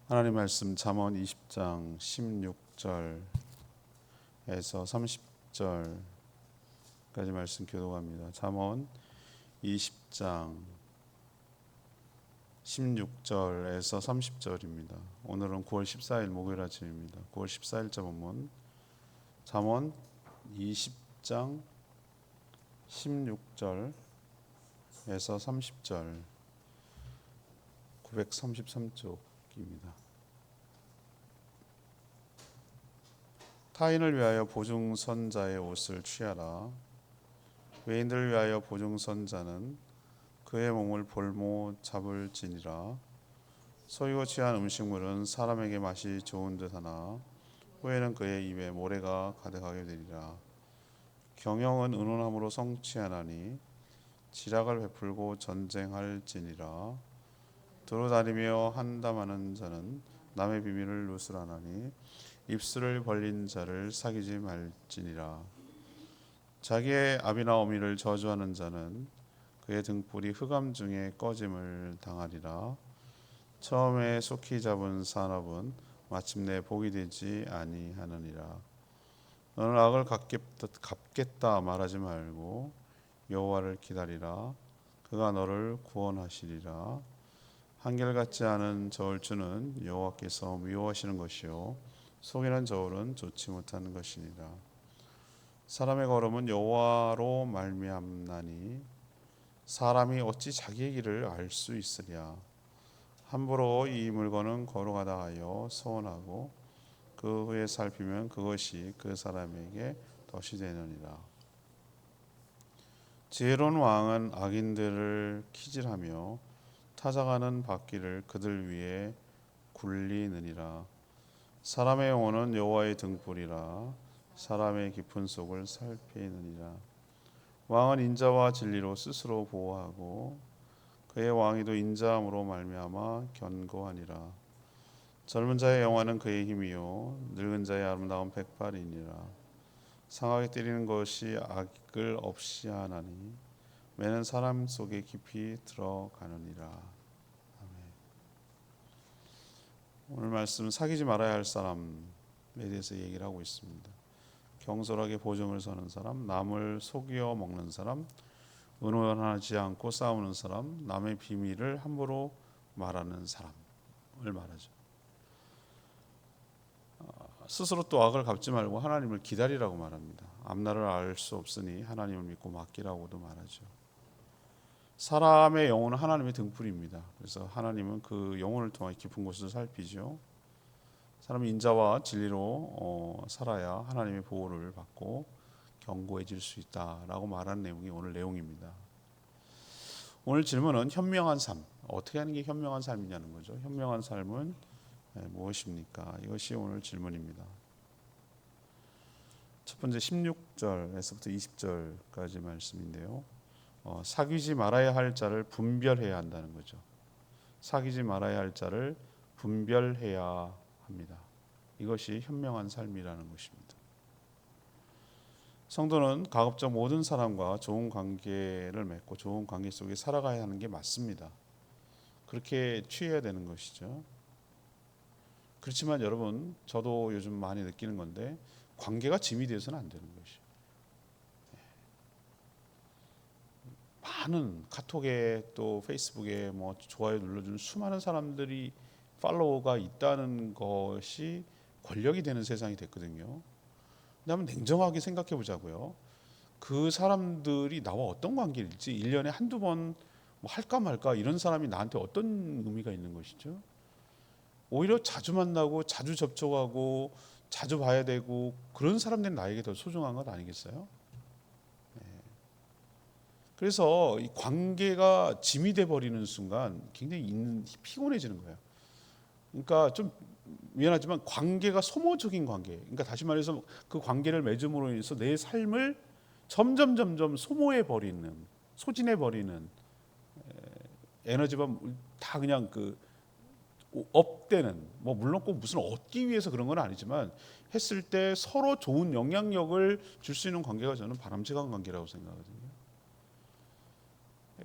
하나님 말씀 잠언 20장 16절에서 30절까지 말씀 교독합니다. 잠언 20장 16절에서 30절입니다. 오늘은 9월 14일 목요일 아침입니다. 9월 14일자 본문 잠언 20장 16절에서 30절 933쪽입니다. 타인을 위하여 보증선자의 옷을 취하라. 외인들을 위하여 보증선자는 그의 몸을 볼모 잡을지니라. 소이고 취한 음식물은 사람에게 맛이 좋은 듯하나 후에는 그의 입에 모래가 가득하게 되리라. 경영은 은은함으로 성취하나니 지략을 베풀고 전쟁할지니라. 두루다니며 한담하는 자는 남의 비밀을 누설하나니 입술을 벌린 자를 사귀지 말지니라. 자기의 아비나 어미를 저주하는 자는 그의 등불이 흑암 중에 꺼짐을 당하리라. 처음에 속히 잡은 산업은 마침내 복이 되지 아니하느니라. 너는 악을 갚겠다 말하지 말고 여호와를 기다리라. 그가 너를 구원하시리라. 한결같지 않은 저울추는 여호와께서 미워하시는 것이요 속이는 저울은 좋지 못하는 것이니라. 사람의 걸음은 여호와로 말미암나니 사람이 어찌 자기의 길을 알 수 있으랴. 함부로 이 물건은 걸어가다 하여 서원하고 그 후에 살피면 그것이 그 사람에게 덫이 되느니라. 지혜로운 왕은 악인들을 키질하며 타작하는 바퀴를 그들 위에 굴리느니라. 사람의 영혼은 여호와의 등불이라. 사람의 깊은 속을 살피느니라. 왕은 인자와 진리로 스스로 보호하고 그의 왕위도 인자함으로 말미암아 견고하니라. 젊은 자의 영화는 그의 힘이요 늙은 자의 아름다운 백발이니라. 상하게 때리는 것이 악을 없이 하나니 매는 사람 속에 깊이 들어가느니라. 오늘 말씀 사귀지 말아야 할 사람에 대해서 얘기를 하고 있습니다. 경솔하게 보증을 서는 사람, 남을 속여 먹는 사람, 은원하지 않고 싸우는 사람, 남의 비밀을 함부로 말하는 사람을 말하죠. 스스로 또 악을 갚지 말고 하나님을 기다리라고 말합니다. 앞날을 알 수 없으니 하나님을 믿고 맡기라고도 말하죠. 사람의 영혼은 하나님의 등불입니다. 그래서 하나님은 그 영혼을 통해 깊은 곳을 살피죠. 사람이 인자와 진리로 살아야 하나님의 보호를 받고 견고해질 수 있다라고 말한 내용이 오늘 내용입니다. 오늘 질문은 현명한 삶, 어떻게 하는 게 현명한 삶이냐는 거죠. 현명한 삶은 무엇입니까? 이것이 오늘 질문입니다. 첫 번째 16절에서부터 20절까지 말씀인데요. 사귀지 말아야 할 자를 분별해야 한다는 거죠. 사귀지 말아야 할 자를 분별해야 합니다. 이것이 현명한 삶이라는 것입니다. 성도는 가급적 모든 사람과 좋은 관계를 맺고 좋은 관계 속에 살아가야 하는 게 맞습니다. 그렇게 취해야 되는 것이죠. 그렇지만 여러분, 저도 요즘 많이 느끼는 건데 관계가 짐이 되어서는 안 되는 것이죠. 많은 카톡에 또 페이스북에 뭐 좋아요 눌러주는 수많은 사람들이 팔로워가 있다는 것이 권력이 되는 세상이 됐거든요. 근데 한번 냉정하게 생각해 보자고요. 그 사람들이 나와 어떤 관계일지 1년에 한두 번 뭐 할까 말까 이런 사람이 나한테 어떤 의미가 있는 것이죠. 오히려 자주 만나고 자주 접촉하고 자주 봐야 되고 그런 사람들이 나에게 더 소중한 것 아니겠어요? 그래서 이 관계가 짐이 돼 버리는 순간 굉장히 피곤해지는 거예요. 그러니까 좀 미안하지만 관계가 소모적인 관계. 그러니까 다시 말해서 그 관계를 맺음으로 인해서 내 삶을 점점 소모해 버리는, 소진해 버리는 에너지가 다 그냥 그 업되는, 뭐 물론 꼭 무슨 얻기 위해서 그런 건 아니지만 했을 때 서로 좋은 영향력을 줄 수 있는 관계가 저는 바람직한 관계라고 생각하거든요.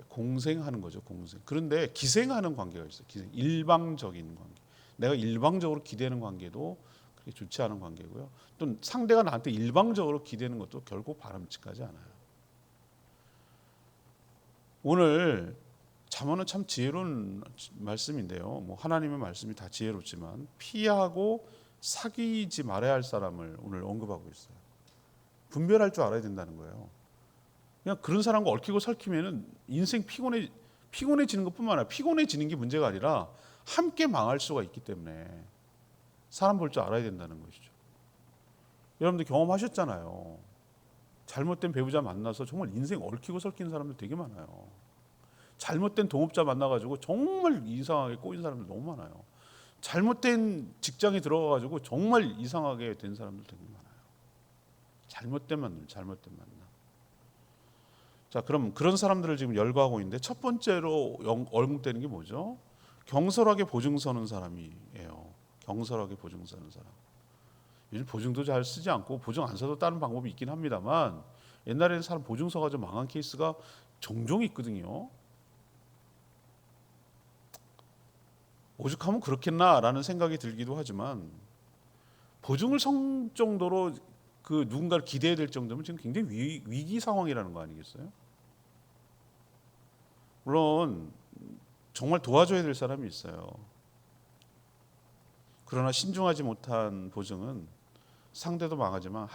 공생하는 거죠, 공생. 그런데 기생하는 관계가 있어요. 기생, 일방적인 관계. 내가 일방적으로 기대는 관계도 그렇게 좋지 않은 관계고요. 또 상대가 나한테 일방적으로 기대는 것도 결국 바람직하지 않아요. 오늘 잠언은 참 지혜로운 말씀인데요. 뭐 하나님의 말씀이 다 지혜롭지만 피하고 사귀지 말아야 할 사람을 오늘 언급하고 있어요. 분별할 줄 알아야 된다는 거예요. 그냥 그런 사람과 얽히고 설키면은 인생 피곤해지는 것뿐만 아니라 피곤해지는 게 문제가 아니라 함께 망할 수가 있기 때문에 사람 볼 줄 알아야 된다는 것이죠. 여러분들 경험하셨잖아요. 잘못된 배우자 만나서 정말 인생 얽히고 설키는 사람들 되게 많아요. 잘못된 동업자 만나가지고 정말 이상하게 꼬인 사람들 너무 많아요. 잘못된 직장에 들어가가지고 정말 이상하게 된 사람들 되게 많아요. 잘못된 만남. 자, 그럼 그런 사람들을 지금 열거하고 있는데 첫 번째로 얼목되는 게 뭐죠? 경솔하게 보증 서는 사람이에요. 경솔하게 보증 서는 사람. 요즘 보증도 잘 쓰지 않고 보증 안 써도 다른 방법이 있긴 합니다만 옛날에는 사람 보증 서가지고 망한 케이스가 종종 있거든요. 오죽하면 그렇겠나라는 생각이 들기도 하지만 보증을 성 정도로 그 누군가를 기대해야 될 정도면 지금 굉장히 위기 상황이라는 거 아니겠어요? 물론 정말 도와줘야 될 사람이 있어요. 그러나 신중하지 못한 보증은 상대도 망하지만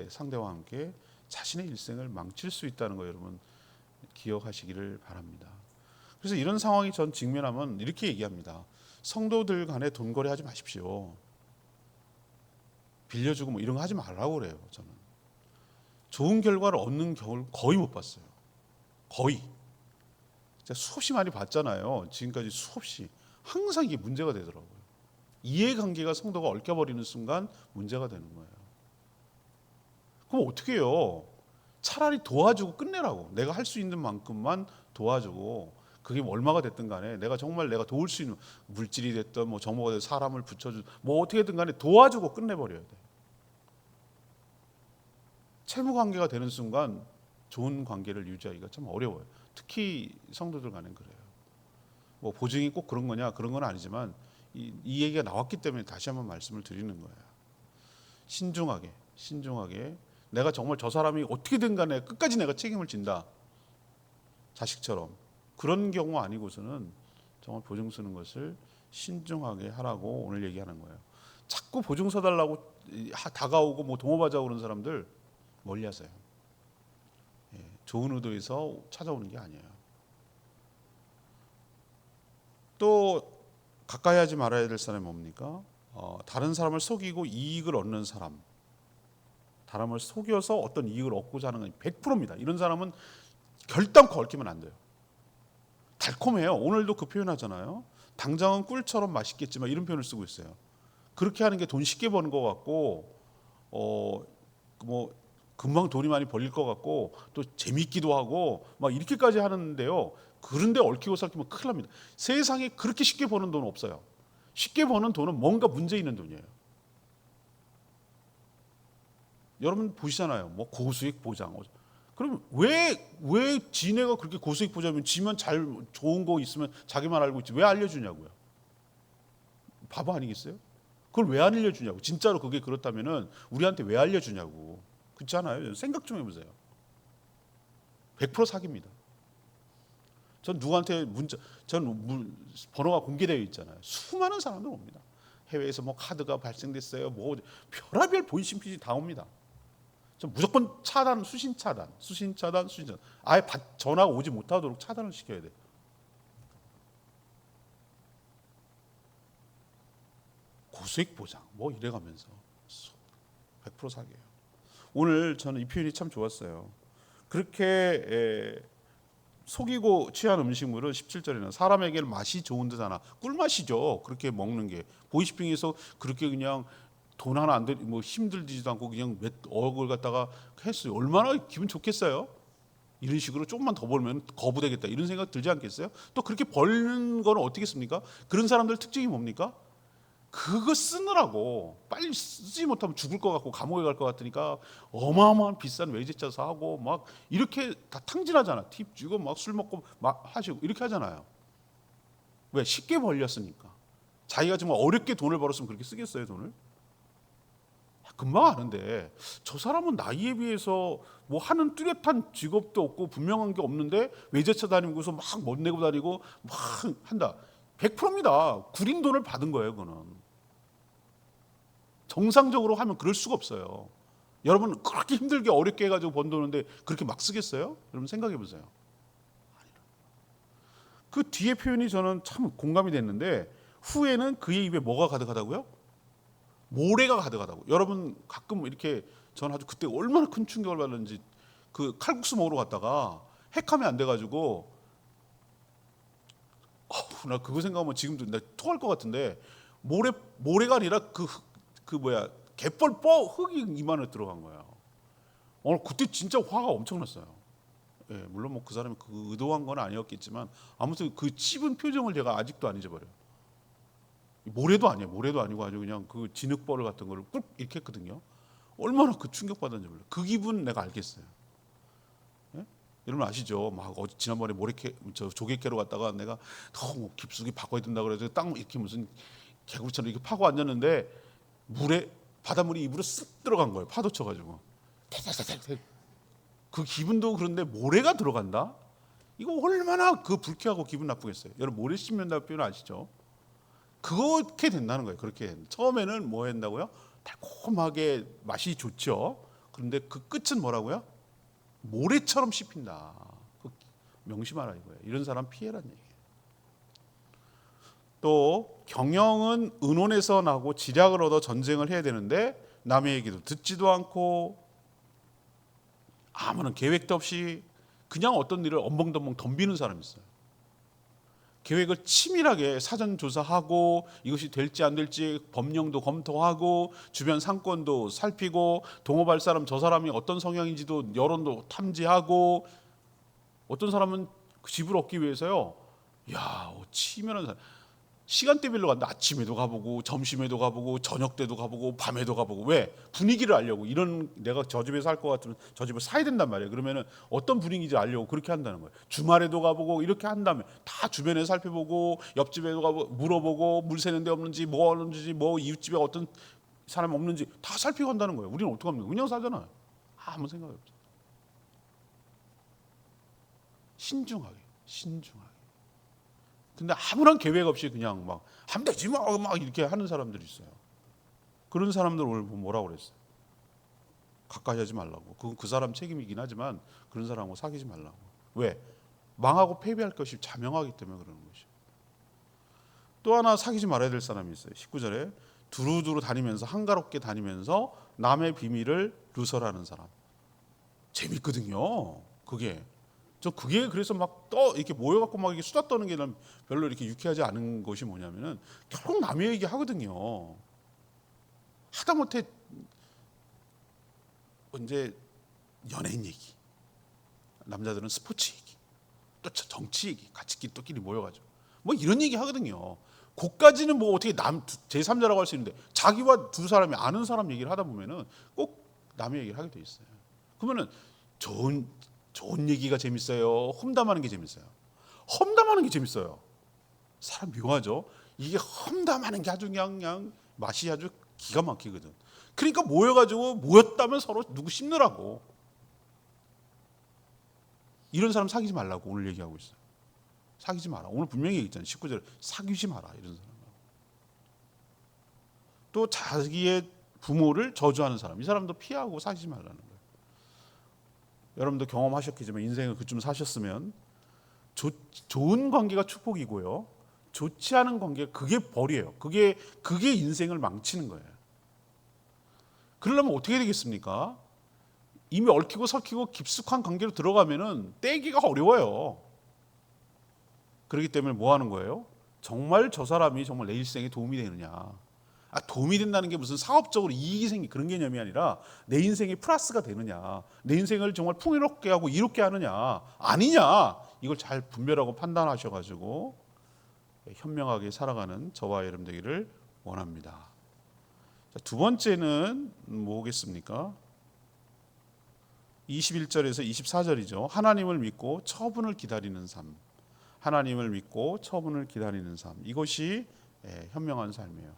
상대와 함께 자신의 일생을 망칠 수 있다는 거 여러분 기억하시기를 바랍니다. 그래서 이런 상황이 전 직면하면 이렇게 얘기합니다. 성도들 간에 돈 거래하지 마십시오. 빌려주고 뭐 이런 거 하지 말라고 그래요. 저는 좋은 결과를 얻는 경우를 거의 못 봤어요. 거의 제가 수없이 많이 봤잖아요. 지금까지 수없이 항상 이게 문제가 되더라고요. 이해관계가 성도가 얽혀버리는 순간 문제가 되는 거예요. 그럼 어떻게 해요? 차라리 도와주고 끝내라고. 내가 할 수 있는 만큼만 도와주고 그게 얼마가 됐든 간에 내가 정말 내가 도울 수 있는 물질이 됐든 뭐 정보가 됐든 사람을 붙여주 뭐 어떻게든 간에 도와주고 끝내버려야 돼. 채무 관계가 되는 순간 좋은 관계를 유지하기가 참 어려워요. 특히 성도들 간엔 그래요. 뭐 보증이 꼭 그런 거냐 그런 건 아니지만 이 얘기가 나왔기 때문에 다시 한번 말씀을 드리는 거예요. 신중하게 내가 정말 저 사람이 어떻게든 간에 끝까지 내가 책임을 진다. 자식처럼 그런 경우 아니고서는 정말 보증 서는 것을 신중하게 하라고 오늘 얘기하는 거예요. 자꾸 보증 서달라고 다가오고 뭐 동업하자고 그런 사람들 멀리하세요. 좋은 의도에서 찾아오는 게 아니에요. 또 가까이 하지 말아야 될 사람이 뭡니까? 다른 사람을 속이고 이익을 얻는 사람. 사람을 속여서 어떤 이익을 얻고자 하는 건 100%입니다. 이런 사람은 결단코 얽히면 안 돼요. 달콤해요. 오늘도 그 표현 하잖아요. 당장은 꿀처럼 맛있겠지만 이런 표현을 쓰고 있어요. 그렇게 하는 게 돈 쉽게 버는 것 같고 뭐 금방 돈이 많이 벌릴 것 같고 또 재밌기도 하고 막 이렇게까지 하는데요. 그런데 얽히고 설키면 큰일 납니다. 세상에 그렇게 쉽게 버는 돈은 없어요. 쉽게 버는 돈은 뭔가 문제 있는 돈이에요. 여러분 보시잖아요. 뭐 고수익 보장. 그럼 왜 지네가 그렇게 고수익 보장이면 지면 잘 좋은 거 있으면 자기만 알고 있지 왜 알려주냐고요. 바보 아니겠어요? 그걸 왜 안 알려주냐고. 진짜로 그게 그렇다면은 우리한테 왜 알려주냐고. 그렇지 않아요? 생각 좀 해보세요. 100% 사기입니다. 전 누구한테 전 번호가 공개되어 있잖아요. 수많은 사람들 옵니다. 해외에서 뭐 카드가 발생됐어요. 뭐 별의별 보이스피싱 다 옵니다. 전 무조건 수신 차단. 아예 전화가 오지 못하도록 차단을 시켜야 돼요. 고수익 보장 뭐 이래가면서 100% 사기예요. 오늘 저는 이 표현이 참 좋았어요. 그렇게 속이고 취한 음식물은 17절에는 사람에게 맛이 좋은 듯하나 꿀맛이죠. 그렇게 먹는 게 보이스피싱에서 그렇게 그냥 돈 하나 안 들이 뭐 힘들지도 않고 그냥 몇 억을 갖다가 했어요. 얼마나 기분 좋겠어요. 이런 식으로 조금만 더 벌면 거부되겠다 이런 생각 들지 않겠어요? 또 그렇게 벌는 거는 어떻겠습니까? 그런 사람들 특징이 뭡니까? 그거 쓰느라고 빨리 쓰지 못하면 죽을 것 같고 감옥에 갈 것 같으니까 어마어마한 비싼 외제차 사고 막 이렇게 다 탕진하잖아. 팁 주고 막 술 먹고 막 하시고 이렇게 하잖아요. 왜? 쉽게 벌렸으니까. 자기가 정말 어렵게 돈을 벌었으면 그렇게 쓰겠어요, 돈을? 금방 아는데 저 사람은 나이에 비해서 뭐 하는 뚜렷한 직업도 없고 분명한 게 없는데 외제차 다니고서 막 못 내고 다니고 막 한다. 100%입니다. 구린 돈을 받은 거예요, 그거는. 정상적으로 하면 그럴 수가 없어요. 여러분 그렇게 힘들게 어렵게 해가지고 번 돈인데 그렇게 막 쓰겠어요? 여러분 생각해 보세요. 그 뒤에 표현이 저는 참 공감이 됐는데 후에는 그의 입에 뭐가 가득하다고요? 모래가 가득하다고. 여러분 가끔 이렇게 전 아주 그때 얼마나 큰 충격을 받았는지 그 칼국수 먹으러 갔다가 핵하면 안 돼가지고 나 그거 생각하면 지금도 나 토할 것 같은데 모래가 아니라 그 뭐야 갯벌 흙이 입안에 들어간 거야. 오늘 그때 진짜 화가 엄청났어요. 예, 물론 뭐 그 사람이 그 의도한 건 아니었겠지만 아무튼 그 씹은 표정을 제가 아직도 안 잊어버려요. 모래도 아니에요. 모래도 아니고 아주 그냥 그 진흙벌 같은 거를 꾹 이렇게 했거든요. 얼마나 그 충격받았는지 몰라요. 그 기분 내가 알겠어요. 예? 여러분 아시죠? 막 지난번에 조개캐로 갔다가 내가 너무 깊숙이 파고야 된다 그래서 딱 이렇게 무슨 개구리처럼 이렇게 파고 앉았는데 바닷물이 입으로 쓱 들어간 거예요. 파도 쳐가지고. 그 기분도 그런데 모래가 들어간다? 이거 얼마나 그 불쾌하고 기분 나쁘겠어요. 여러분 모래 씹는다는 표현 아시죠? 그렇게 된다는 거예요. 그렇게 처음에는 뭐 했다고요? 달콤하게 맛이 좋죠. 그런데 그 끝은 뭐라고요? 모래처럼 씹힌다. 명심하라 이거예요. 이런 사람 피해란 얘기예요. 또 경영은 의논에서 나고 지략을 얻어 전쟁을 해야 되는데 남의 얘기도 듣지도 않고 아무런 계획도 없이 그냥 어떤 일을 엄벙덤벙 덤비는 사람이 있어요. 계획을 치밀하게 사전 조사하고 이것이 될지 안 될지 법령도 검토하고 주변 상권도 살피고 동업할 사람 저 사람이 어떤 성향인지도 여론도 탐지하고 어떤 사람은 그 집을 얻기 위해서요. 야, 치밀한 사람. 시간대별로 간다. 아침에도 가보고 점심에도 가보고 저녁 때도 가보고 밤에도 가보고. 왜? 분위기를 알려고. 이런 내가 저 집에 살 것 같으면 저 집을 사야 된단 말이에요. 그러면은 어떤 분위기인지 알려고 그렇게 한다는 거예요. 주말에도 가보고 이렇게 한다면 다 주변에 살펴보고 옆집에도 가보고 물어보고 물 새는 데 없는지 뭐 하는지 뭐 이웃집에 어떤 사람 없는지 다 살피고 한다는 거예요. 우리는 어떻게 합니까? 그냥 사잖아요. 아무 생각이 없어요. 신중하게. 근데 아무런 계획 없이 그냥 막 하면 되지 막 이렇게 하는 사람들이 있어요. 그런 사람들 오늘 뭐라고 그랬어요? 가까이 하지 말라고. 그건 그 사람 책임이긴 하지만 그런 사람하고 사귀지 말라고. 왜? 망하고 패배할 것이 자명하기 때문에 그러는 것이죠. 또 하나 사귀지 말아야 될 사람이 있어요. 19절에 두루두루 다니면서 한가롭게 다니면서 남의 비밀을 누설하는 사람. 재밌거든요. 그게 그래서 막 이렇게 모여갖고 막 이렇게 수다 떠는 게 난 별로 이렇게 유쾌하지 않은 것이 뭐냐면은 결국 남의 얘기 하거든요. 하다못해 이제 연예인 얘기, 남자들은 스포츠 얘기, 또 정치 얘기, 같이 또끼리 모여가지고 뭐 이런 얘기 하거든요. 그까지는 뭐 어떻게 제3자라고 할 수 있는데 자기와 두 사람이 아는 사람 얘기를 하다 보면은 꼭 남의 얘기를 하게 돼 있어요. 그러면은 좋은 얘기가 재밌어요? 험담하는 게 재밌어요? 험담하는 게 재밌어요. 사람 묘하죠? 이게 험담하는 게 아주 그냥 맛이 아주 기가 막히거든. 그러니까 모였다면 서로 누구 씹느라고. 이런 사람 사귀지 말라고 오늘 얘기하고 있어요. 사귀지 마라. 오늘 분명히 얘기했잖아요. 19절에 사귀지 마라. 이런 사람. 또 자기의 부모를 저주하는 사람. 이 사람도 피하고 사귀지 말라는 거예요. 여러분도 경험하셨겠지만 인생을 그쯤 사셨으면 좋은 관계가 축복이고요. 좋지 않은 관계 그게 벌이에요. 그게 인생을 망치는 거예요. 그러려면 어떻게 되겠습니까? 이미 얽히고 설키고 깊숙한 관계로 들어가면은 떼기가 어려워요. 그렇기 때문에 뭐 하는 거예요? 정말 저 사람이 정말 내 일생에 도움이 되느냐. 도움이 된다는 게 무슨 사업적으로 이익이 그런 개념이 아니라 내 인생에 플러스가 되느냐, 내 인생을 정말 풍요롭게 하고 이롭게 하느냐 아니냐, 이걸 잘 분별하고 판단하셔가지고 현명하게 살아가는 저와 여러분 되기를 원합니다. 자, 두 번째는 뭐겠습니까? 21절에서 24절이죠. 하나님을 믿고 처분을 기다리는 삶. 하나님을 믿고 처분을 기다리는 삶. 이것이 현명한 삶이에요.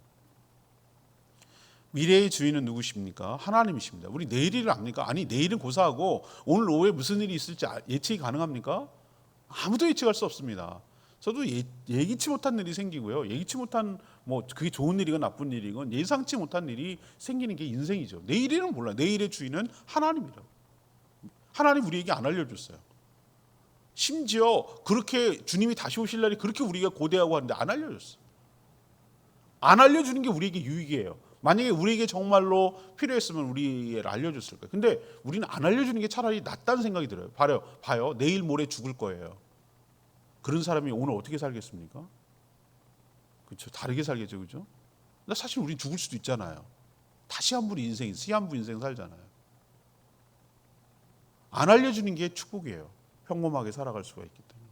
미래의 주인은 누구십니까? 하나님이십니다. 우리 내일을 압니까? 아니, 내일은 고사하고 오늘 오후에 무슨 일이 있을지 예측이 가능합니까? 아무도 예측할 수 없습니다. 저도 예기치 못한 일이 생기고요. 예기치 못한 뭐 그게 좋은 일이건 나쁜 일이건 예상치 못한 일이 생기는 게 인생이죠. 내일은 몰라. 내일의 주인은 하나님이라고. 하나님 우리에게 안 알려줬어요. 심지어 그렇게 주님이 다시 오실 날이 그렇게 우리가 고대하고 하는데 안 알려줬어요. 안 알려주는 게 우리에게 유익이에요. 만약에 우리에게 정말로 필요했으면 우리를 알려줬을 거예요. 근데 우리는 안 알려주는 게 차라리 낫다는 생각이 들어요. 봐요. 내일 모레 죽을 거예요. 그런 사람이 오늘 어떻게 살겠습니까? 그렇죠. 다르게 살겠죠. 그렇죠? 근데 사실 우린 죽을 수도 있잖아요. 다시 한 번 인생, 시한부 인생 살잖아요. 안 알려주는 게 축복이에요. 평범하게 살아갈 수가 있기 때문에.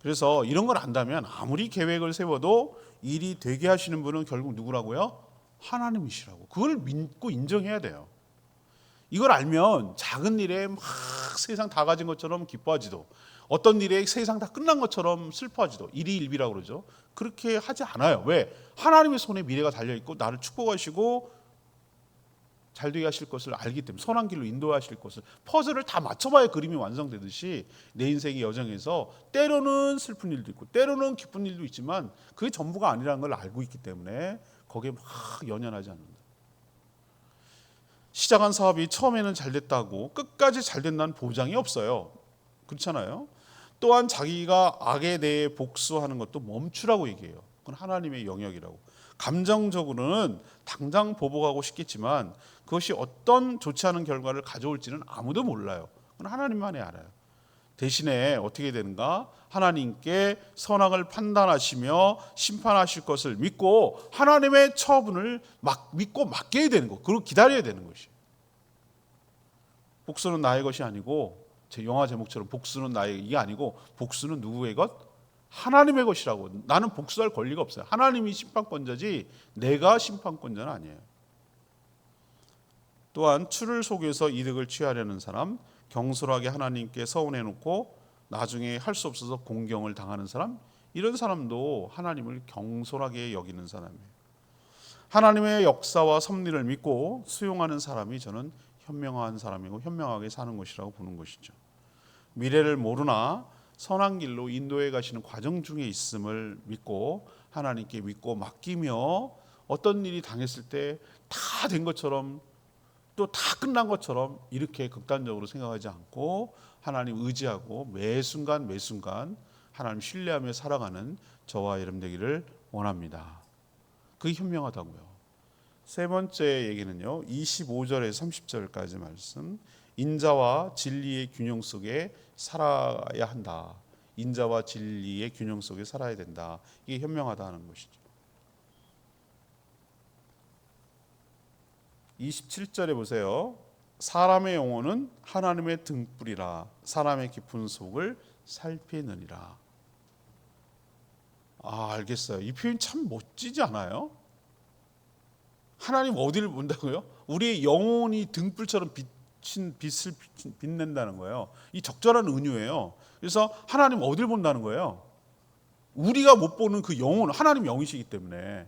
그래서 이런 걸 안다면 아무리 계획을 세워도 일이 되게 하시는 분은 결국 누구라고요? 하나님이시라고. 그걸 믿고 인정해야 돼요. 이걸 알면 작은 일에 막 세상 다 가진 것처럼 기뻐하지도, 어떤 일에 세상 다 끝난 것처럼 슬퍼하지도, 일희일비라고 그러죠. 그렇게 하지 않아요. 왜? 하나님의 손에 미래가 달려있고 나를 축복하시고 잘되게 하실 것을 알기 때문에, 선한 길로 인도하실 것을, 퍼즐을 다 맞춰봐야 그림이 완성되듯이 내 인생의 여정에서 때로는 슬픈 일도 있고 때로는 기쁜 일도 있지만 그게 전부가 아니라는 걸 알고 있기 때문에 거기에 막 연연하지 않는다. 시작한 사업이 처음에는 잘 됐다고 끝까지 잘 된다는 보장이 없어요. 그렇잖아요. 또한 자기가 악에 대해 복수하는 것도 멈추라고 얘기해요. 그건 하나님의 영역이라고. 감정적으로는 당장 보복하고 싶겠지만 그것이 어떤 좋지 않은 결과를 가져올지는 아무도 몰라요. 그건 하나님만이 알아요. 대신에 어떻게 되는가? 하나님께 선악을 판단하시며 심판하실 것을 믿고 하나님의 처분을 믿고 맡겨야 되는 거. 그리고 기다려야 되는 것이에요. 복수는 나의 것이 아니고, 제 영화 제목처럼 복수는 나의 이게 아니고 복수는 누구의 것? 하나님의 것이라고. 나는 복수할 권리가 없어요. 하나님이 심판권자지 내가 심판권자는 아니에요. 또한 추를 속여서 이득을 취하려는 사람, 경솔하게 하나님께 서운해놓고 나중에 할 수 없어서 공경을 당하는 사람, 이런 사람도 하나님을 경솔하게 여기는 사람이에요. 하나님의 역사와 섭리를 믿고 수용하는 사람이 저는 현명한 사람이고 현명하게 사는 것이라고 보는 것이죠. 미래를 모르나 선한 길로 인도해 가시는 과정 중에 있음을 믿고 하나님께 믿고 맡기며 어떤 일이 당했을 때 다 된 것처럼 또 다 끝난 것처럼 이렇게 극단적으로 생각하지 않고 하나님 의지하고 매 순간 하나님 신뢰하며 살아가는 저와 여러분 되기를 원합니다. 그게 현명하다고요. 세 번째 얘기는요. 25절에서 30절까지 말씀. 인자와 진리의 균형 속에 살아야 한다. 인자와 진리의 균형 속에 살아야 된다. 이게 현명하다는 것이죠. 27절에 보세요. 사람의 영혼은 하나님의 등불이라 사람의 깊은 속을 살피느니라. 알겠어요. 이 표현 참 멋지지 않아요? 하나님 어디를 본다고요? 우리의 영혼이 등불처럼 빛을 빛낸다는 거예요. 이 적절한 은유예요. 그래서 하나님 어디를 본다는 거예요? 우리가 못 보는 그 영혼, 하나님 영이시기 때문에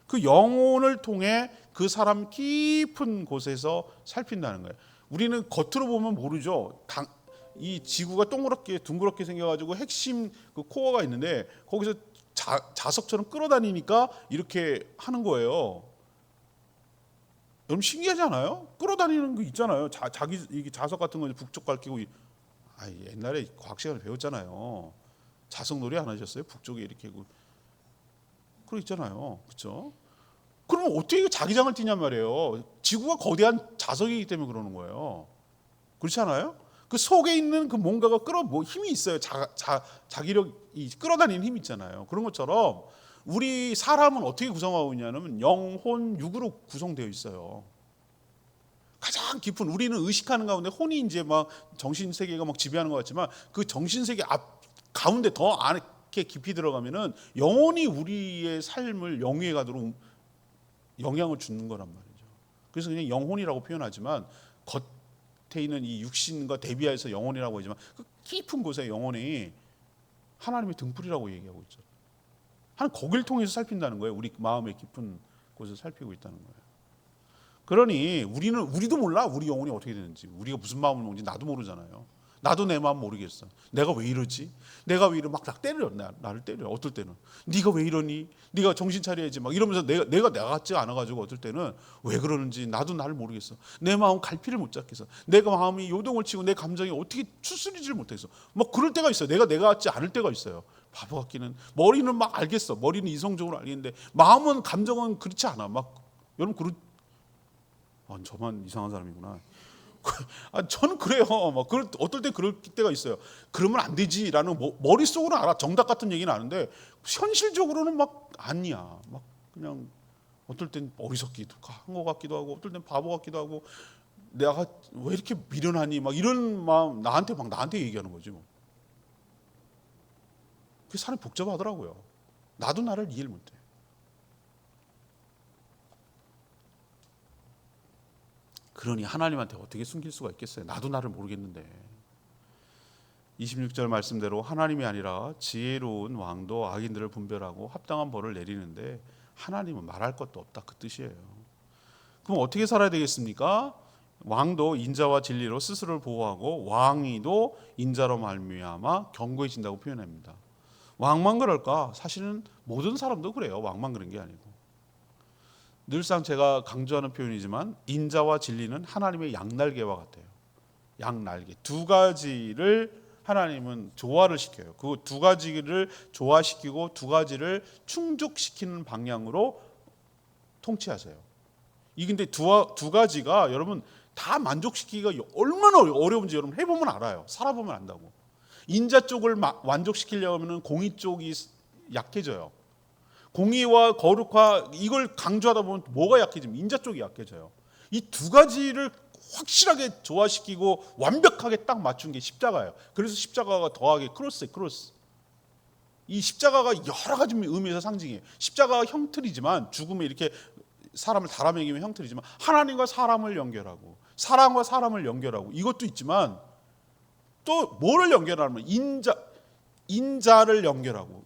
그 영혼을 통해 그 사람 깊은 곳에서 살핀다는 거예요. 우리는 겉으로 보면 모르죠. 이 지구가 동그랗게 둥그렇게 생겨가지고 핵심 그 코어가 있는데 거기서 자석처럼 끌어다니니까 이렇게 하는 거예요. 여러분 신기하지 않아요? 끌어다니는 거 있잖아요. 자기 이게 자석 같은 거 북쪽 갈기고. 옛날에 과학 시간에 배웠잖아요. 자석놀이 안 하셨어요? 북쪽에 이렇게 그거 있잖아요. 그렇죠? 그러면 어떻게 자기장을 띄냔 말이에요. 지구가 거대한 자석이기 때문에 그러는 거예요. 그렇지 않아요? 그 속에 있는 그 뭔가가 힘이 있어요. 자기력이 끌어다니는 힘이 있잖아요. 그런 것처럼 우리 사람은 어떻게 구성하고 있냐면 영혼, 육으로 구성되어 있어요. 가장 깊은 우리는 의식하는 가운데 혼이 이제 막 정신 세계가 막 지배하는 것 같지만 그 정신 세계 가운데 더 안에 깊이 들어가면은 영혼이 우리의 삶을 영위해 가도록 영향을 주는 거란 말이죠. 그래서 그냥 영혼이라고 표현하지만 겉에 있는 이 육신과 대비해서 영혼이라고 하지만 그 깊은 곳에 영혼이 하나님의 등불이라고 얘기하고 있죠. 거길 통해서 살핀다는 거예요. 우리 마음의 깊은 곳을 살피고 있다는 거예요. 그러니 우리도 몰라. 우리 영혼이 어떻게 되는지, 우리가 무슨 마음을 먹는지 나도 모르잖아요. 나도 내 마음 모르겠어. 내가 왜 이러지? 내가 왜 이러? 막 때려. 나를 때려. 어떨 때는 네가 왜 이러니? 네가 정신 차려야지. 막 이러면서 내가 같지 않아가지고 어떨 때는 왜 그러는지 나도 나를 모르겠어. 내 마음 갈피를 못 잡겠어. 내가 마음이 요동을 치고 내 감정이 어떻게 추스리지를 못해서 막 그럴 때가 있어요. 내가 같지 않을 때가 있어요. 바보 같기는. 머리는 막 알겠어. 머리는 이성적으로 알겠는데 마음은 감정은 그렇지 않아. 막 여러분 저만 이상한 사람이구나. 저는 그래요. 어떨 때 그럴 때가 있어요. 그러면 안 되지라는 머릿속으로 알아. 정답 같은 얘기는 아는데 현실적으로는 막 아니야. 막 그냥 어떨 땐 어리석기도 한 것 같기도 하고, 어떨 땐 바보 같기도 하고, 내가 왜 이렇게 미련하니? 막 이런 마음 나한테 얘기하는 거지 뭐. 그 사람이 복잡하더라고요. 나도 나를 이해를 못해. 그러니 하나님한테 어떻게 숨길 수가 있겠어요? 나도 나를 모르겠는데. 26절 말씀대로 하나님이 아니라 지혜로운 왕도 악인들을 분별하고 합당한 벌을 내리는데 하나님은 말할 것도 없다, 그 뜻이에요. 그럼 어떻게 살아야 되겠습니까? 왕도 인자와 진리로 스스로를 보호하고 왕위도 인자로 말미암아 견고해진다고 표현합니다. 왕만 그럴까? 사실은 모든 사람도 그래요. 왕만 그런 게 아니고. 늘상 제가 강조하는 표현이지만 인자와 진리는 하나님의 양날개와 같아요. 양날개. 두 가지를 하나님은 조화를 시켜요. 그 두 가지를 조화시키고 두 가지를 충족시키는 방향으로 통치하세요. 이 근데 두 가지가 여러분 다 만족시키기가 얼마나 어려운지 여러분 해보면 알아요. 살아보면 안다고. 인자 쪽을 만족시키려면 공의 쪽이 약해져요. 공의와 거룩화 이걸 강조하다 보면 뭐가 약해지면 인자 쪽이 약해져요. 이 두 가지를 확실하게 조화시키고 완벽하게 딱 맞춘 게 십자가예요. 그래서 십자가가 더하게 크로스. 이 십자가가 여러 가지 의미에서 상징이에요. 십자가가 형틀이지만 죽음에 이렇게 사람을 달아먹이면 형틀이지만 하나님과 사람을 연결하고 사람과 사람을 연결하고 이것도 있지만 또 뭐를 연결하면 인자를 연결하고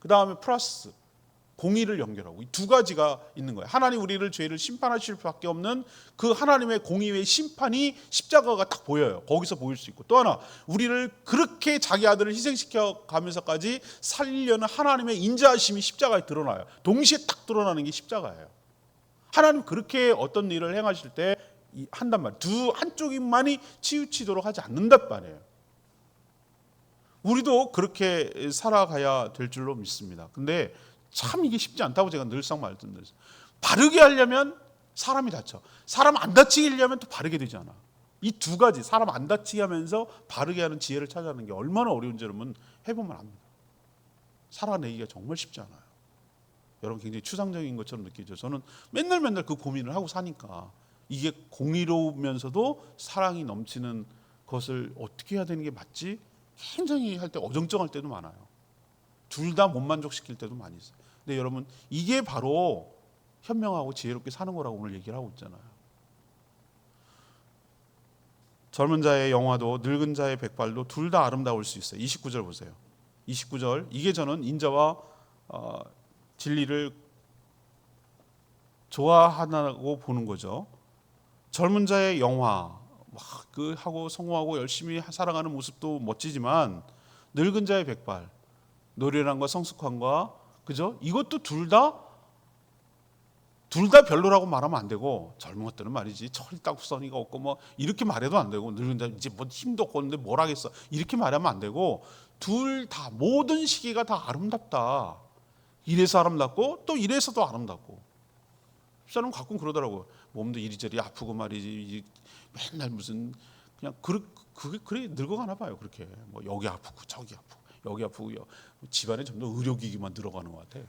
그 다음에 플러스 공의를 연결하고 이 두 가지가 있는 거예요. 하나님 우리를 죄를 심판하실 수밖에 없는 그 하나님의 공의의 심판이 십자가가 딱 보여요. 거기서 보일 수 있고 또 하나 우리를 그렇게 자기 아들을 희생시켜 가면서까지 살리려는 하나님의 인자하심이 십자가에 드러나요. 동시에 딱 드러나는 게 십자가예요. 하나님 그렇게 어떤 일을 행하실 때 한단 말이에요. 한쪽만이 치우치도록 하지 않는단 말이에요. 우리도 그렇게 살아가야 될 줄로 믿습니다. 근데 참 이게 쉽지 않다고 제가 늘상 말씀드렸어요. 바르게 하려면 사람이 다쳐. 사람 안 다치게 하려면 또 바르게 되지 않아. 이 두 가지 사람 안 다치게 하면서 바르게 하는 지혜를 찾아가는 게 얼마나 어려운지 여러분 해보면 압니다. 살아내기가 정말 쉽지 않아요. 여러분 굉장히 추상적인 것처럼 느끼죠. 저는 맨날 그 고민을 하고 사니까 이게 공의로우면서도 사랑이 넘치는 것을 어떻게 해야 되는 게 맞지? 굉장히 할 때 어정쩡할 때도 많아요. 둘 다 못 만족시킬 때도 많이 있어요. 근데 여러분 이게 바로 현명하고 지혜롭게 사는 거라고 오늘 얘기를 하고 있잖아요. 젊은 자의 영화도 늙은 자의 백발도 둘 다 아름다울 수 있어요. 29절 보세요. 29절 이게 저는 인자와 진리를 좋아하고 보는 거죠. 젊은 자의 영화 그 하고 성공하고 열심히 살아가는 모습도 멋지지만 늙은 자의 백발 노련함과 성숙함과 그죠? 이것도 둘 다 별로라고 말하면 안 되고 젊은 것들은 말이지 철이 딱구성이가 없고 뭐 이렇게 말해도 안 되고 늙은 자 이제 뭐 힘도 없고 근데 뭘 하겠어 이렇게 말하면 안 되고 둘 다 모든 시기가 다 아름답다. 이래서 아름답고 또 이래서도 아름답고 사람 가끔 그러더라고. 몸도 이리저리 아프고 말이지 맨날 무슨 그냥 그래 늙어가나 봐요. 그렇게 뭐 여기 아프고 저기 아프고 여기 아프고 집안에 점점 의료기기만 늘어가는 것 같아.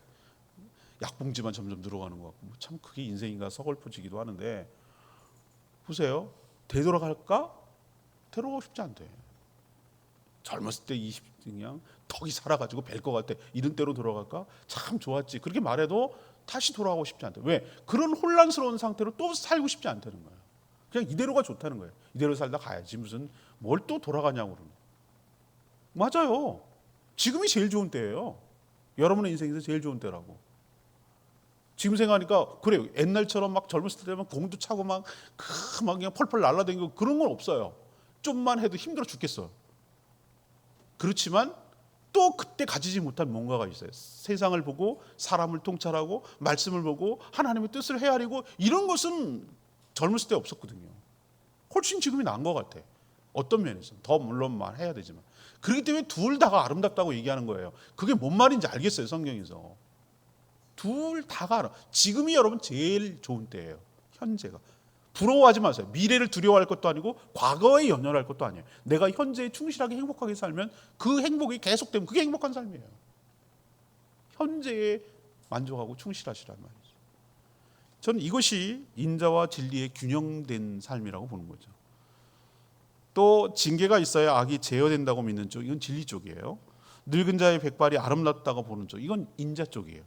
약봉지만 점점 늘어가는 것 같고 참 그게 인생인가 서글퍼지기도 하는데 보세요. 되돌아갈까? 되돌아가고 싶지 않대. 젊었을 때 20 그냥 덕이 살아가지고 뵐 것 같아. 이런 때로 돌아갈까? 참 좋았지. 그렇게 말해도 다시 돌아가고 싶지 않대. 왜? 그런 혼란스러운 상태로 또 살고 싶지 않다는 거예요. 그냥 이대로가 좋다는 거예요. 이대로 살다 가야지 무슨 뭘 또 돌아가냐고 그러는. 맞아요. 지금이 제일 좋은 때예요. 여러분의 인생에서 제일 좋은 때라고. 지금 생각하니까 그래요. 옛날처럼 막 젊었을 때 되면 공도 차고 막 그냥 펄펄 날아다니고 그런 건 없어요. 좀만 해도 힘들어 죽겠어요. 그렇지만 또 그때 가지지 못한 뭔가가 있어요. 세상을 보고 사람을 통찰하고 말씀을 보고 하나님의 뜻을 헤아리고 이런 것은 젊었을 때 없었거든요. 훨씬 지금이 나은 것 같아. 어떤 면에서 더 물론 말해야 되지만 그렇기 때문에 둘 다가 아름답다고 얘기하는 거예요. 그게 뭔 말인지 알겠어요. 성경에서 둘 다가 알아. 지금이 여러분 제일 좋은 때예요. 현재가. 부러워하지 마세요. 미래를 두려워할 것도 아니고 과거에 연연할 것도 아니에요. 내가 현재에 충실하게 행복하게 살면 그 행복이 계속되면 그게 행복한 삶이에요. 현재에 만족하고 충실하시란 말이죠. 저는 이것이 인자와 진리의 균형된 삶이라고 보는 거죠. 또 징계가 있어야 악이 제어된다고 믿는 쪽, 이건 진리 쪽이에요. 늙은 자의 백발이 아름답다고 보는 쪽, 이건 인자 쪽이에요.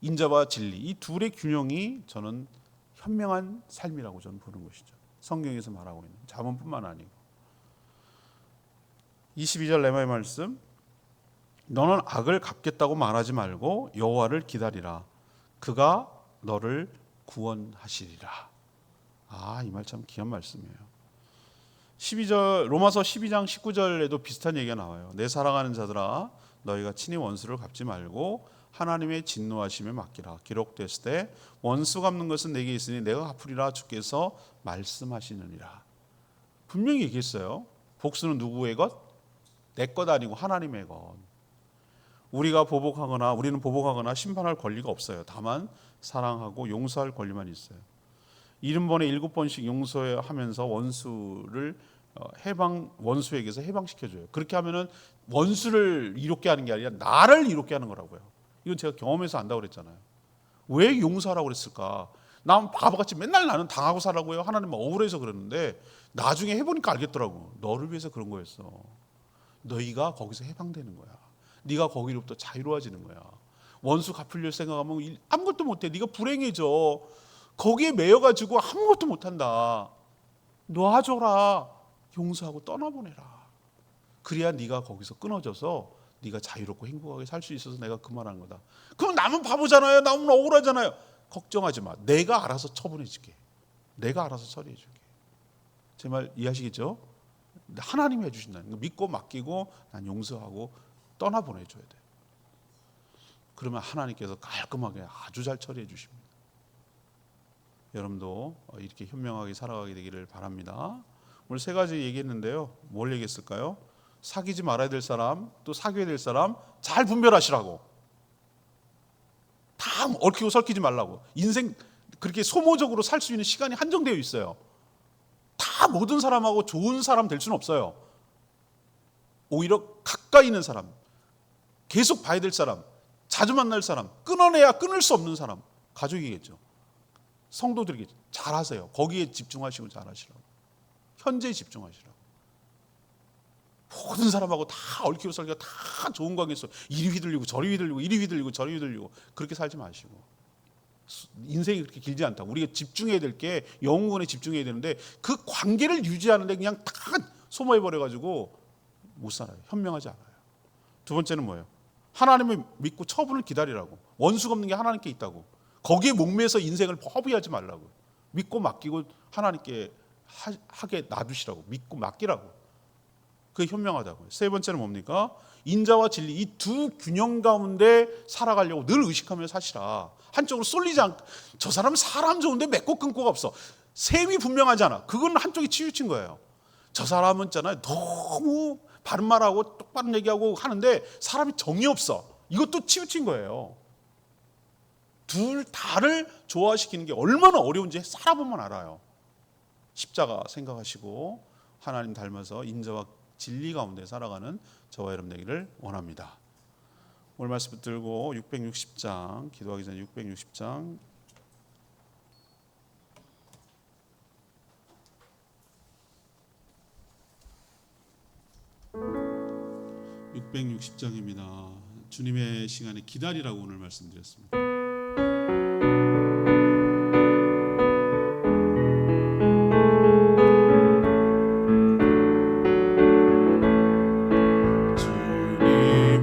인자와 진리, 이 둘의 균형이 저는 현명한 삶이라고 저는 보는 것이죠. 성경에서 말하고 있는 잠언뿐만 아니고 22절 레마의 말씀, 너는 악을 갚겠다고 말하지 말고 여호와를 기다리라. 그가 너를 구원하시리라. 이 말 참 귀한 말씀이에요. 12절 로마서 12장 19절에도 비슷한 얘기가 나와요. 내 사랑하는 자들아 너희가 친히 원수를 갚지 말고 하나님의 진노하심에 맡기라. 기록됐을 때 원수 갚는 것은 내게 있으니 내가 갚으리라 주께서 말씀하시느니라. 분명히 얘기했어요. 복수는 누구의 것? 내 것 아니고 하나님의 것. 우리는 보복하거나 심판할 권리가 없어요. 다만 사랑하고 용서할 권리만 있어요. 70번에 7번씩 용서하면서 원수에게서 해방시켜줘요. 그렇게 하면은 원수를 이롭게 하는 게 아니라 나를 이롭게 하는 거라고요. 이건 제가 경험해서 안다고 그랬잖아요. 왜 용서하라고 그랬을까? 난 바보같이 맨날 나는 당하고 살라고요. 하나님 억울해서 그러는데 나중에 해보니까 알겠더라고. 너를 위해서 그런 거였어. 너희가 거기서 해방되는 거야. 네가 거기로부터 자유로워지는 거야. 원수 갚으려 생각하면 아무것도 못해. 네가 불행해져. 거기에 매여가지고 아무것도 못한다. 놔줘라. 용서하고 떠나보내라. 그래야 네가 거기서 끊어져서 네가 자유롭고 행복하게 살 수 있어서 내가 그 말하는 거다. 그럼 남은 바보잖아요. 남은 억울하잖아요. 걱정하지 마. 내가 알아서 처분해줄게. 내가 알아서 처리해줄게. 제 말 이해하시겠죠? 하나님이 해주신다는 거 믿고 맡기고 난 용서하고 떠나보내줘야 돼. 그러면 하나님께서 깔끔하게 아주 잘 처리해 주십니다. 여러분도 이렇게 현명하게 살아가게 되기를 바랍니다. 오늘 세 가지 얘기했는데요. 뭘 얘기했을까요? 사귀지 말아야 될 사람, 또 사귀어야 될 사람 잘 분별하시라고. 다 얽히고 설키지 말라고. 인생 그렇게 소모적으로 살 수 있는 시간이 한정되어 있어요. 다 모든 사람하고 좋은 사람 될 수는 없어요. 오히려 가까이 있는 사람, 계속 봐야 될 사람, 자주 만날 사람, 끊어내야 끊을 수 없는 사람, 가족이겠죠. 성도들에게 잘하세요. 거기에 집중하시고 잘하시라고. 현재에 집중하시라고. 모든 사람하고 다 얽히고 설기가 다 좋은 관계 있어. 이리 휘둘리고 저리 휘둘리고 이리 휘둘리고 저리 휘둘리고 그렇게 살지 마시고. 인생이 그렇게 길지 않다. 우리가 집중해야 될 게 영혼에 집중해야 되는데 그 관계를 유지하는데 그냥 다 소모해버려가지고 못 살아요. 현명하지 않아요. 두 번째는 뭐예요? 하나님을 믿고 처분을 기다리라고. 원수가 없는 게 하나님께 있다고. 거기에 목매서 인생을 허비하지 말라고. 믿고 맡기고 하나님께 하게 놔두시라고. 믿고 맡기라고. 그게 현명하다고요. 세 번째는 뭡니까? 인자와 진리, 이 두 균형 가운데 살아가려고 늘 의식하며 사시라. 한쪽으로 쏠리지 않고, 저 사람은 사람 좋은데 맺고 끊고가 없어. 셈이 분명하잖아. 그건 한쪽이 치우친 거예요. 저 사람은 있잖아요. 너무 바른 말하고 똑바른 얘기하고 하는데 사람이 정이 없어. 이것도 치우친 거예요. 둘 다를 조화시키는 게 얼마나 어려운지 살아보면 알아요. 십자가 생각하시고 하나님 닮아서 인자와 진리 가운데 살아가는 저와 여러분 되기를 원합니다. 오늘 말씀 붙들고 660장, 기도하기 전에 660장 660장입니다. 주님의 시간에 기다리라고 오늘 말씀드렸습니다. 주님의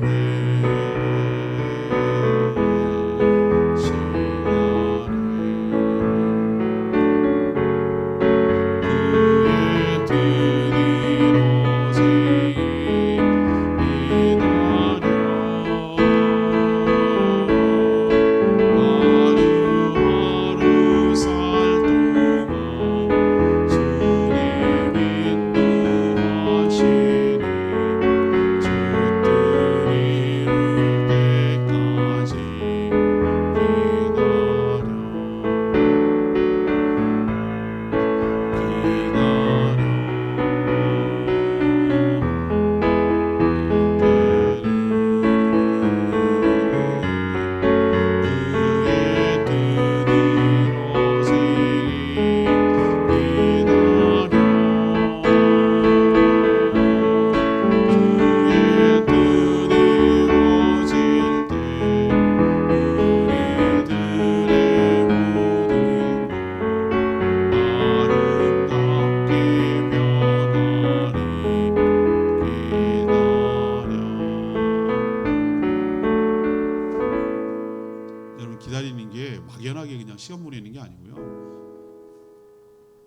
막연하게 그냥 시간 보내는 게 아니고요.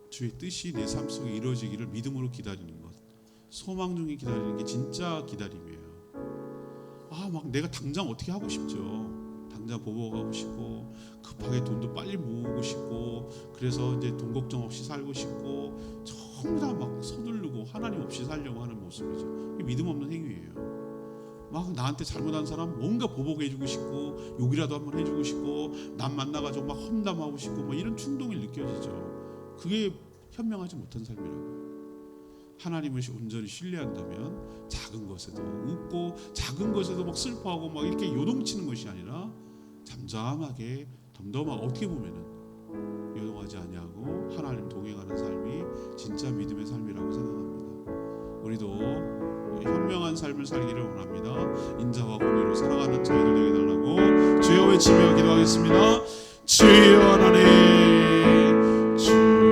주의 뜻이 내 삶 속에 이루어지기를 믿음으로 기다리는 것, 소망 중에 기다리는 게 진짜 기다림이에요. 막 내가 당장 어떻게 하고 싶죠. 당장 보복하고 싶고 급하게 돈도 빨리 모으고 싶고 그래서 이제 돈 걱정 없이 살고 싶고 전부 다 막 서두르고 하나님 없이 살려고 하는 모습이죠. 이게 믿음 없는 행위예요. 막 나한테 잘못한 사람 뭔가 보복해주고 싶고 욕이라도 한번 해주고 싶고 남 만나가지고 막 험담하고 싶고 막 이런 충동이 느껴지죠. 그게 현명하지 못한 삶이라고. 하나님을 온전히 신뢰한다면 작은 것에도 웃고 작은 것에도 막 슬퍼하고 막 이렇게 요동치는 것이 아니라 잠잠하게 덤덤하게 어떻게 보면은 요동하지 아니하고 하나님 동행하는 삶이 진짜 믿음의 삶이라고 생각합니다. 우리도 현명한 삶을 살기를 원합니다. 인자와 공의로 살아가는 저희들 되게 달라고 주여 외치며 기도하겠습니다. 주여 하나님 주님의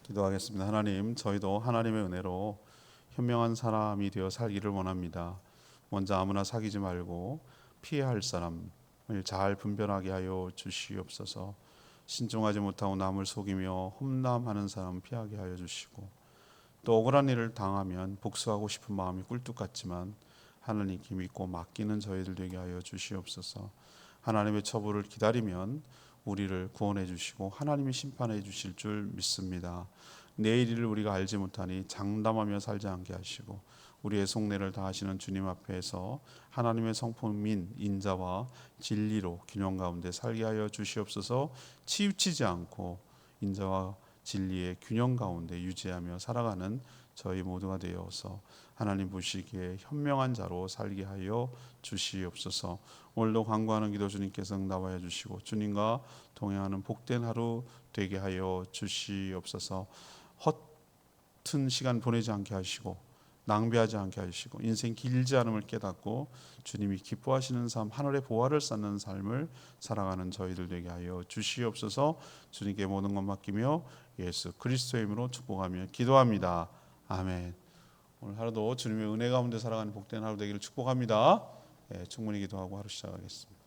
기도하겠습니다. 하나님, 저희도 하나님의 은혜로 현명한 사람이 되어 살기를 원합니다. 먼저 아무나 사귀지 말고 피해야 할 사람을 잘 분별하게 하여 주시옵소서. 신중하지 못하고 남을 속이며 험담하는 사람 피하게 하여 주시고, 또 억울한 일을 당하면 복수하고 싶은 마음이 꿀뚝 같지만 하나님께 믿고 맡기는 저희들 되게 하여 주시옵소서. 하나님의 처벌을 기다리면 우리를 구원해 주시고 하나님이 심판해 주실 줄 믿습니다. 내일 일을 우리가 알지 못하니 장담하며 살지 않게 하시고 우리의 속내를 다하시는 주님 앞에서 하나님의 성품인 인자와 진리로 균형 가운데 살게 하여 주시옵소서. 치우치지 않고 인자와 진리의 균형 가운데 유지하며 살아가는 저희 모두가 되어서 하나님 보시기에 현명한 자로 살게 하여 주시옵소서. 오늘도 간구하는 기도 주님께서 응답하여 주시고 주님과 동행하는 복된 하루 되게 하여 주시옵소서. 허튼 시간 보내지 않게 하시고 낭비하지 않게 하시고 인생 길지 않음을 깨닫고 주님이 기뻐하시는 삶, 하늘의 보화를 쌓는 삶을 살아가는 저희들 되게 하여 주시옵소서. 주님께 모든 것 맡기며 예수 그리스도의 이름으로 축복하며 기도합니다. 아멘. 오늘 하루도 주님의 은혜 가운데 살아가는 복된 하루 되기를 축복합니다. 충분히 기도하고 하루 시작하겠습니다.